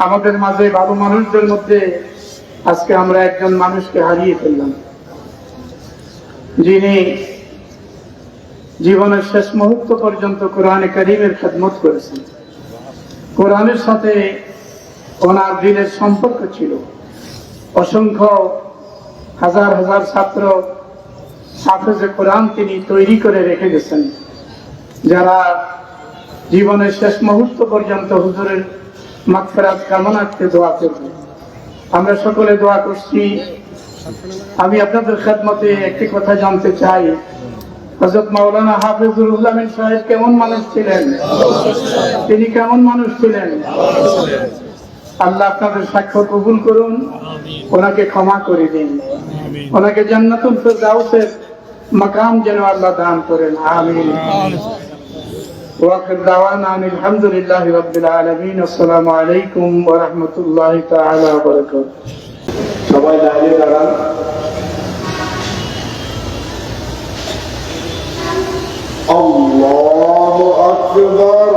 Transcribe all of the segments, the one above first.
আমাদের মাঝে ভালো মানুষদের মধ্যে আজকে আমরা একজন মানুষকে হারিয়ে ফেললাম, যিনি জীবনের শেষ মুহূর্ত পর্যন্ত কোরআনে কারীমের খেদমত করেছেন। কোরআনের সাথে ওনার দিনের সম্পর্ক ছিল। অসংখ্য হাজার হাজার ছাত্র হাফেজে কোরআন তিনি তৈরি করে রেখে গেছেন, যারা জীবনের শেষ মুহূর্ত পর্যন্ত হুজুরের মাগফিরাত কামনার্থে দোয়া করবে। আমরা সকলে দোয়া করছি। আমি আপনাদের খেদমতে একটি কথা জানতে চাই, হযরত মাওলানা হাফিজুর রহমান সাহেব কেমন মানুষ ছিলেন? তিনি কেমন মানুষ ছিলেন? আল্লাহ আপনাদের সাক্ষ্য কবুল করুন, ওনাকে ক্ষমা করে দিন, ওনাকে জান্নাতুল ফিরদাউসের মাকাম যেন আল্লাহ দান করেন। আমিন। ওয়াখির দাওয়ানা আলহামদুলিল্লাহি রাব্বিল আলামিন। আসসালামু আলাইকুম ওয়া রাহমাতুল্লাহি তাআলা ওয়া বারাকাতুহু। সবাই দাঁড়িয়ে দাঁড়ান। আল্লাহু আকবার।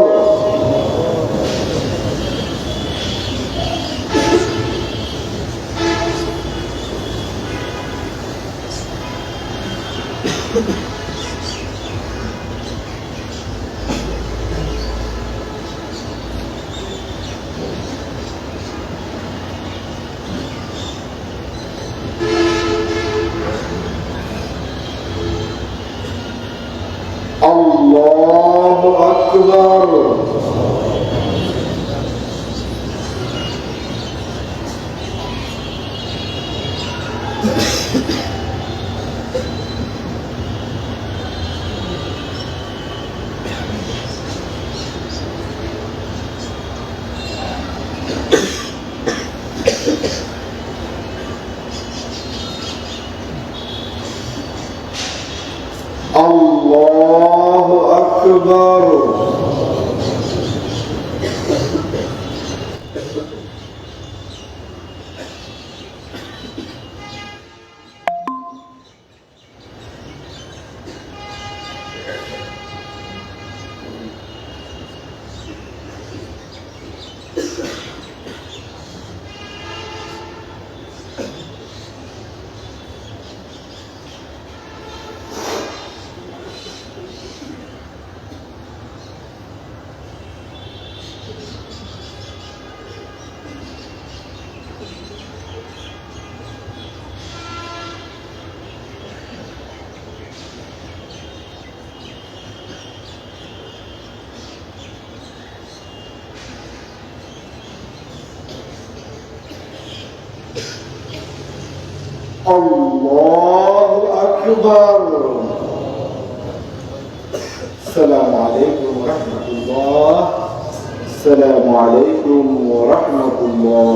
আল্লাহু আকবার। আল্লাহু আকবার। আল্লাহু আকবার। আসসালামু আলাইকুম ওয়া রাহমাতুল্লাহ। আসসালামু আলাইকুম ওয়া রাহমাতুল্লাহ।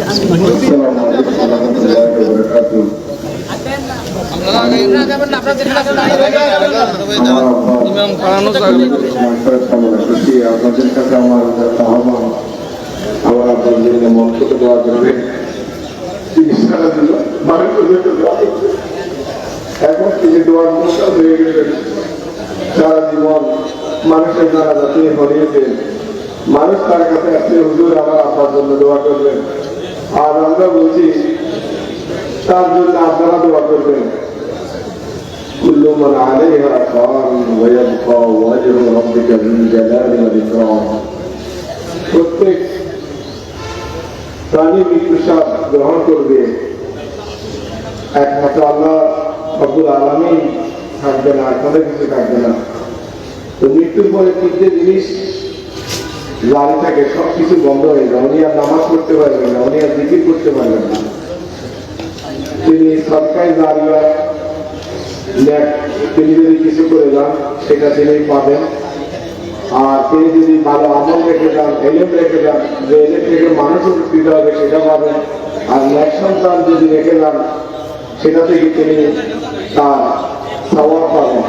আসসালামু আলাইকুম ওয়া রাহমাতুল্লাহি ওয়া বারাকাতুহু। ইমাম পড়ানো যাবে। আপনাদের কাছে আমার আহ্বান, আবার আপনাদের মন থেকে দোয়া করবে। তিনি সারা দিল মানুষের দোয়া করছে। এখন তিনি দোয়ার মতো হয়ে গেলেন। সারা জীবন মানুষের দ্বারা যাতে হরিয়েছেন, মানুষ তার কাছে আসলে হুজুর আমার আপনার জন্য দোয়া করবেন। আর আমরা বলছি তার জন্য আপনারা দোয়া করবেন। কুল্লু মান আলাইহা ফান ওয়া ইয়াবকা ওয়াজহু রাব্বিকা যিল জালালি ওয়াল ইকরাম। প্রত্যেক প্রাণী মৃত্যুর স্বাদ গ্রহণ করবে, একমাত্র আল্লাহ রব্বুল আলামিন থাকবে না, কোনো কিছু থাকবে না। তো মৃত্যুর পরে তিনটে জিনিস জারি থাকে, সবকিছু বন্ধ হয়ে যায়। উনি আর নামাজ পড়তে পারবেন না, উনি আর জিকির করতে পারবেন না। তিনি সরকারি জারিয়া তিনি যদি কিছু করে যান সেটা তিনি পাবেন। আর তিনি যদি ভালো আমল রেখে যান, এলেম রেখে যান, যে এলেম থেকে মানুষ উপকৃত হবে সেটা পাবেন। আর ন্যাক সন্তান যদি রেখে যান সেটা থেকে তিনি তার সওয়াব পাবেন।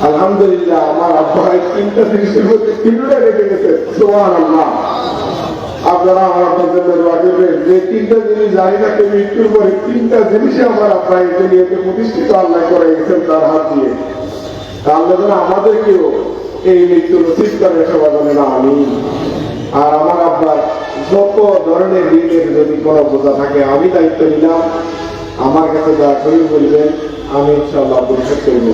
আলহামদুলিল্লাহ, আমার আব্বা তিনটা জিনিসের মধ্যে তিনটা রেখে গেছে। সুবহানাল্লাহ। আপনারা আমার জন্য দোয়া করবেন যে তিনটা জিনিস জানি না, মৃত্যুর পরে তিনটা জিনিসে আমার আব্বা এই দুনিয়াতে প্রতিষ্ঠিত আল্লাহ করে গেছেন তার হাত দিয়ে। আল্লাহ যেন আমাদেরকেও এই মৃত্যু নসিব করে সবাই বলে না আমি। আর আমার আব্বার যত ধরনের ঋণের যদি কোনো বোঝা থাকে আমি দায়িত্ব নিলাম, আমার কাছে যা করে বলবেন আমি ইনশাআল্লাহ পরিশোধ করবো।